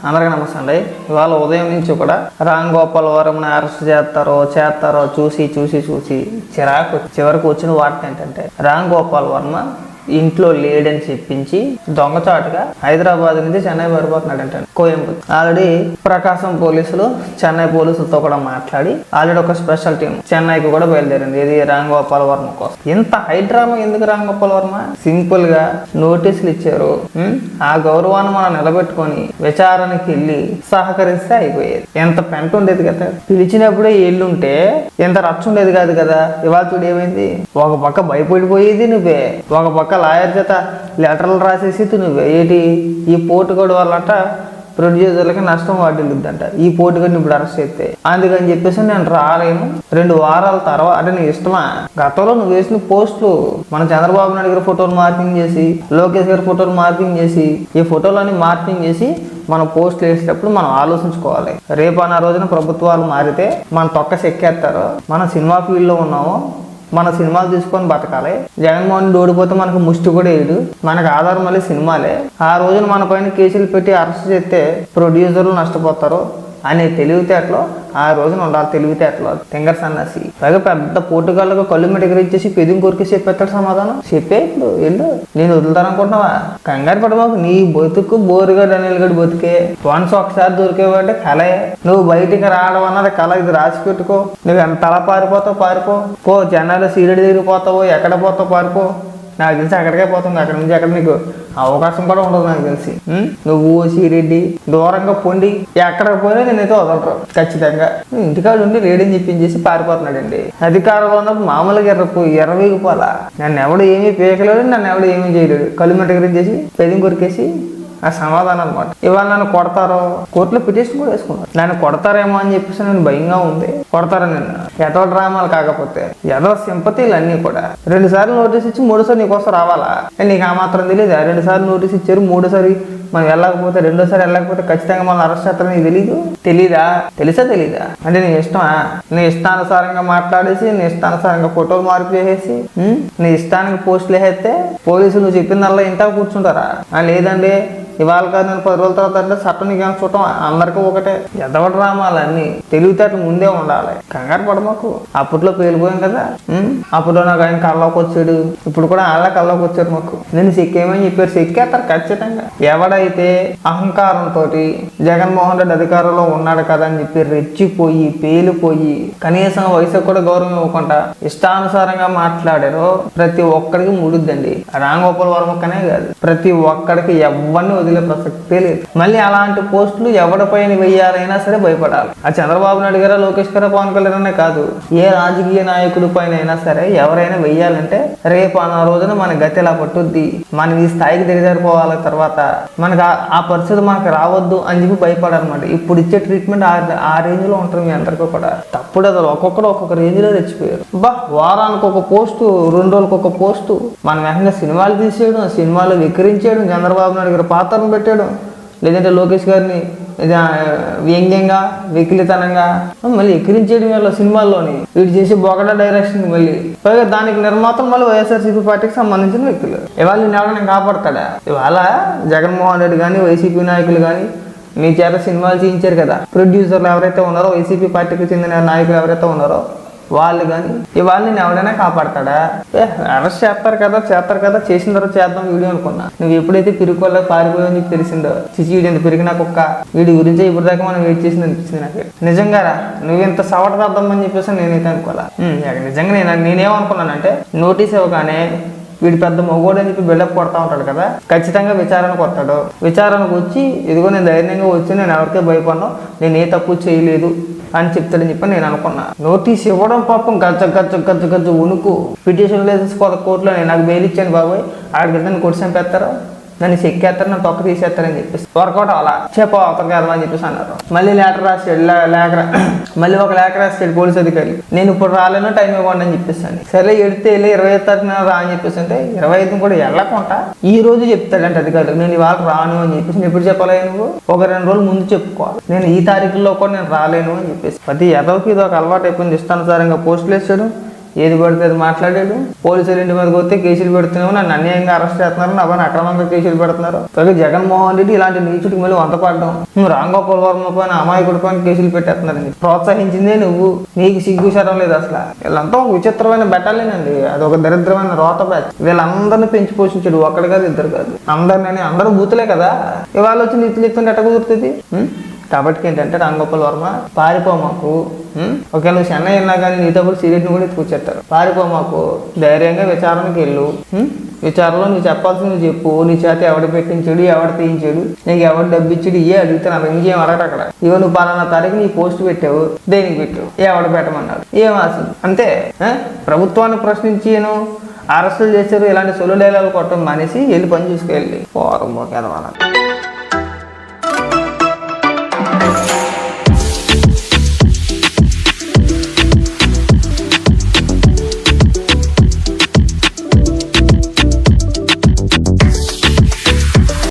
అందరికీ నమస్తే అండి. ఇవాళ ఉదయం నుంచి కూడా రామ్ గోపాల్ వర్మని అరెస్ట్ చేస్తారో చూసి చిరాకు. చివరికి వచ్చిన వార్త ఏంటంటే రామ్ గోపాల్ వర్మ ఇంట్లో లేడని చెప్పించి దొంగచాటుగా హైదరాబాద్ నుంచి చెన్నై పారిపోతున్నాడంట. కోయంబత్తూర్ ఆల్రెడీ ప్రకాశం పోలీసులు చెన్నై పోలీసులతో కూడా మాట్లాడి ఆల్రెడీ ఒక స్పెషల్ టీం చెన్నైకి కూడా బయలుదేరింది. ఇది రామ్ గోపాల్ వర్మ కోసం. ఇంత హైడ్రామా ఎందుకు రామ్ గోపాల్ వర్మ? సింపుల్ గా నోటీసులు ఇచ్చారు. ఆ గౌరవాన్ని మనం నిలబెట్టుకొని విచారణకి వెళ్ళి సహకరిస్తే అయిపోయేది. ఎంత పెంట ఉండేది కదా. పిలిచినప్పుడే ఎల్లుంటే ఎంత రచ్చ ఉండేది కాదు కదా. ఇవాళ చూడు ఏమైంది. ఒక పక్క భయపడిపోయేది నువ్వే, ఒక పక్క లాయర్ చేత లెటర్లు రాసేసి నువ్వే. ఏంటి ఈ పోటుగోడు వల్లట ప్రొడ్యూసర్లకి నష్టం వాటిల్లుద్దంట. ఈ పోటుగడిని ఇప్పుడు అరెస్ట్ చేస్తే అందుకని చెప్పేసి నేను రాలేను. 2 వారాల తర్వాత అంటే నీ ఇష్టమా? గతంలో నువ్వు వేసిన పోస్టులు మన చంద్రబాబు నాయుడు గారి ఫోటోలు మార్పింగ్ చేసి, లోకేష్ గారి ఫోటోలు మార్పింగ్ చేసి, ఈ ఫోటోలన్నీ మార్పింగ్ చేసి మనం పోస్టులు వేసేటప్పుడు మనం ఆలోచించుకోవాలి. రేపు అన్న రోజున ప్రభుత్వాలు మారితే మన తొక్క చెక్కేస్తారు. మనం సినిమా ఫీల్డ్లో ఉన్నాము, మన సినిమాలు తీసుకొని బతకాలి. జగన్మోహన్ రెడ్డి ఓడిపోతే మనకు ముష్టి కూడా వేయడు. మనకు ఆధారం మళ్ళీ సినిమాలే. ఆ రోజున మన పైన కేసులు పెట్టి అరెస్ట్ చేస్తే ప్రొడ్యూసర్లు నష్టపోతారు అనే తెలివితేటలో ఆ రోజున ఉండాలి. తెలివితేటలో తింగర్ సన్నాసి పైగా పెద్ద పోటుగాళ్ళకు కళ్ళు మెటగరించేసి పెదిం కొరికి చెప్పేస్తాడు సమాధానం. చెప్పే ఇప్పుడు వెళ్ళు. నేను వదులుతాననుకుంటున్నావా? కంగారు పడబాకు. నీ బతుకు బోరుగా అనిల్ గడి బతుకే. వన్స్ ఒకసారి దొరికేవంటే కలే. నువ్వు బయటికి రావడం అన్నది కళ. ఇది రాసి పెట్టుకో. నువ్వు ఎంత తల పారిపోతావు పారిపో. పో చెన్నైలో సీరెడ్డి దగ్గరికి పోతావో ఎక్కడ పోతావు పారిపో. నాకు తెలిసి అక్కడికే పోతుంది. అక్కడి నుంచి అక్కడ నీకు అవకాశం కూడా ఉండదు నాకు తెలిసి. నువ్వు శ్రీరెడ్డి దూరంగా పొండి ఎక్కడికి పోయినా నేనైతే వదలరు ఖచ్చితంగా. ఇంటికాడు ఉండి లేడని చెప్పించేసి పారిపోతున్నాడండి. అధికారంలో ఉన్నప్పుడు మామూలుగా ఎర్రవేగిపోలా. నన్ను ఎవడు ఏమీ పీకలేడు, నన్ను ఎవడు ఏమీ చేయలేడు. కళ్ళు మెట్టగరించేసి పెదిం కొరికేసి ఆ సమాధానం అనమాట. ఇవాళ నన్ను కొడతారో కోర్టులో పిటిషన్ కూడా వేసుకున్నారు. నన్ను కొడతారేమో అని చెప్పేసి నేను భయంగా ఉంది. కొడతారా నిన్ను? ఎదో డ్రామాలు కాకపోతే ఏదో సింపతీలు అన్నీ కూడా. 2 సార్లు నోటీస్ ఇచ్చి 3సారి నీకోసం రావాలా? నీకు ఆ మాత్రం తెలియదు. 2 సార్లు నోటీస్ ఇచ్చారు, 3సారి మనం వెళ్ళకపోతే, 2సారి వెళ్ళకపోతే ఖచ్చితంగా మనం అరెస్ట్ చేస్తారని నీకు తెలీదా? తెలీదా? అంటే నీ ఇష్టమా? నీ ఇష్టానుసారంగా మాట్లాడేసి, నీ ఇష్టానుసారంగా ఫోటోలు మార్పు చేసేసి, నీ ఇష్టానికి పోస్టులు వేసేస్తే పోలీసులు నువ్వు చెప్పిందల్లా ఇంటా కూర్చుంటారా? లేదండి ఇవాళ కాదు నేను 10 రోజుల తర్వాత అంటే చట్టం నీకేమో చూడటం అందరికీ ఒకటే. ఎదవ డ్రామాలన్నీ తెలివితేటలు ముందే ఉండాలి. కంగారు పడమాకు. అప్పట్లో పేలిపోయాం కదా. అప్పట్లో నాకు ఆయన కళ్ళలోకి వచ్చాడు. ఇప్పుడు కూడా వాళ్ళ కళ్ళలోకి వచ్చారు మాకు. నేను చెక్కేమని చెప్పారు. చెక్కేస్తారు ఖచ్చితంగా. ఎవడైతే అహంకారంతో జగన్మోహన్ రెడ్డి అధికారంలో ఉన్నాడు కదా అని చెప్పి రెచ్చిపోయి పేలిపోయి కనీసం వయసు కూడా గౌరవం ఇవ్వకుండా ఇష్టానుసారంగా మాట్లాడారో ప్రతి ఒక్కడికి ముడుద్దండి. రామ్ గోపాల్ వర్మకనే కాదు, ప్రతి ఒక్కడికి ఎవరిని వదిలే ప్రసక్తే లేదు. మళ్ళీ అలాంటి పోస్టులు ఎవరిపైన వెయ్యాలైనా సరే భయపడాలి. ఆ చంద్రబాబు నాయుడు గారు, లోకేష్ గారు, పవన్ కళ్యాణ్ అనే కాదు, ఏ రాజకీయ నాయకుడి పైన అయినా సరే ఎవరైనా వెయ్యాలంటే రేపు ఆ రోజున మన గతి ఎలా పట్టుద్ది, మనం ఈ స్థాయికి దిగజారిపోవాలి, తర్వాత మనకు ఆ పరిస్థితి మనకు రావద్దు అని చెప్పి భయపడాలన్నమాట. ఇప్పుడు ఇచ్చే ట్రీట్మెంట్ ఆ రేంజ్ లో ఉంటుంది. మీ అందరికీ కూడా తప్పుడు అసలు ఒక్కొక్కరు ఒక్కొక్క రేంజ్ లో తెచ్చిపోయారు. వారానికి ఒక పోస్టు, 2 రోజులకు ఒక పోస్టు. మనం వెంటనే సినిమాలు తీసేయడం, సినిమాలు వికరించేయడం, చంద్రబాబు నాయుడు గారు పాత్రను పెట్టాడు, లేదంటే లోకేష్ గారిని వ్యంగ్యంగా వికలితనంగా మళ్ళీ ఎక్కిరించేయడం వల్ల సినిమాల్లోని వీడు చేసి బొగడ డైరెక్షన్. మళ్ళీ పైగా దానికి నిర్మాతలు మళ్ళీ వైఎస్ఆర్సీపీ పార్టీకి సంబంధించిన వ్యక్తులు. ఇవాళ నేను ఎవరైనా కాపాడతాడా? ఇవాళ జగన్మోహన్ రెడ్డి కానీ వైసీపీ నాయకులు కానీ మీ చేత సినిమాలు చేయించారు కదా. ప్రొడ్యూసర్లు ఎవరైతే ఉన్నారో, వైసీపీ పార్టీకి చెందిన నాయకులు ఎవరైతే ఉన్నారో వాళ్ళు కానీ ఇవాళ నేను ఎవడైనా కాపాడతాడా? అరెస్ట్ చేస్తారు కదా, చేసిన తర్వాత చేద్దాం వీడియో అనుకున్నా. నువ్వు ఎప్పుడైతే పిరుకోళ్ళ పారిపోయావని చెప్పి తెలిసిందో, వీడు ఎంత పెరిగినా కుక్క, వీడి గురించే ఇప్పుడు దాకా మనం వెయిట్ చేసింది అనిపించింది నాకు. నిజంగా నువ్వు ఇంత సవటదాద్దామని చెప్పేసి నేనైతే అనుకోవాలా. నిజంగా నేనేమనుకున్నానంటే నోటీస్ ఇవ్వగానే వీడు పెద్ద మొగోడు అని చెప్పి బిల్డప్ కొడతా ఉంటాడు కదా, ఖచ్చితంగా విచారణకు వస్తాడు. విచారణకు వచ్చి ఇదిగో నేను ధైర్యంగా వచ్చి నేను ఎవరికే భయపడను, నేను ఏ తప్పు చేయలేదు అని చెప్తాడని చెప్పి నేను అనుకున్నా. నోటీస్ ఇవ్వడం పాపం గజ్జ ఉణుకు. పిటిషన్ వేసేసుకోవాలి కోర్టులో. నేను నాకు బెయిల్ ఇచ్చాను బాబోయ్, ఆడికి నన్ను కొట్టి చంపేస్తారు, నన్ను చెక్కేస్తారు, నన్ను తొక్క తీసేస్తారని చెప్పేసి వర్కౌట్ అలా చెప్పు అవతలకి వెళ్దామని చెప్పేసి అన్నారు. మళ్ళీ లెటర్ రాసాడు, మళ్ళీ ఒక లేఖ రాసాడు పోలీస్ అధికారి, నేను ఇప్పుడు రాలేను, టైం ఇవ్వండి అని చెప్పేసాను. సరే ఎడితే వెళ్ళి 25వ తారీఖున రా అని చెప్పేసి అంటే 25 కూడా వెళ్ళకుండా ఈ రోజు చెప్తాడంటే అధికారులు నేను ఇవాళ రాను అని చెప్పేసి. నేను ఎప్పుడు చెప్పాలి? నువ్వు ఒక 2 రోజులు ముందు చెప్పుకోవాలి, నేను ఈ తారీఖుల్లో కూడా నేను రాలేను అని చెప్పేసి. ప్రతి ఎదవకి ఇది ఒక అలవాటు అయిపోయింది. ఇష్టానుసారంగా పోస్టులు వేసాడు, ఏది పడితే అది మాట్లాడాడు. పోలీసులు ఇంటి మీదకి వస్తే కేసులు పెడుతున్నాము, నన్ను అన్యాయంగా అరెస్ట్ చేస్తున్నారు, నా పైన అక్రమంగా కేసులు పెడుతున్నారు. పైగా జగన్మోహన్ రెడ్డి ఇలాంటి నీచుడికి మళ్ళీ వంతపడడం, రామ్ గోపాల్ వర్మ పైన అమాయకుడి పైన కేసులు పెట్టేస్తున్నారండి. ప్రోత్సహించిందే నువ్వు, నీకు సిగ్గు శరం లేదు అసలు. వీళ్ళంతా ఒక విచిత్రమైన బెటాలేనండి, అది ఒక దరిద్రమైన రోత బ్యాచ్. వీళ్ళందరినీ పెంచి పోషించాడు, ఒక్కడు కాదు ఇద్దరు కాదు, అందరినీ. అందరూ బూతులే కదా, ఇవాళ వచ్చి నీతులు చెప్తుంటే ఎట్ట కుదురుతుంది? కాబట్టి ఏంటంటే రామ్ గోపాల్ వర్మ పారిపోమాకు. ఒకవేళ నువ్వు చెన్నై వెళ్ళినా కానీ నీతో కూడా సిగరెట్ని కూడా ఎత్తుకొచ్చేస్తారు. పారిపోమాకు, ధైర్యంగా విచారణకి వెళ్ళు. విచారణలో నువ్వు చెప్పాల్సింది నువ్వు చెప్పు. నీ చేత ఎవడు పెట్టించాడు, ఎవడు తీయించాడు, నీకు ఎవడు డబ్బు ఇచ్చాడు, అడుగుతాను. ఇంకేం అడగట అక్కడ. ఇవో నువ్వు 12వ తారీఖు నీ పోస్ట్ పెట్టావు, దేనికి పెట్టావు, ఎవడు పెట్టమన్నాడు, ఏం ఆశ? అంతే. ప్రభుత్వాన్ని ప్రశ్నించాను, అరెస్టులు చేశారు, ఇలాంటి సొల్లు డైలాగులు కొట్టడం మానేసి వెళ్ళి పని చూసుకెళ్ళి పోరం.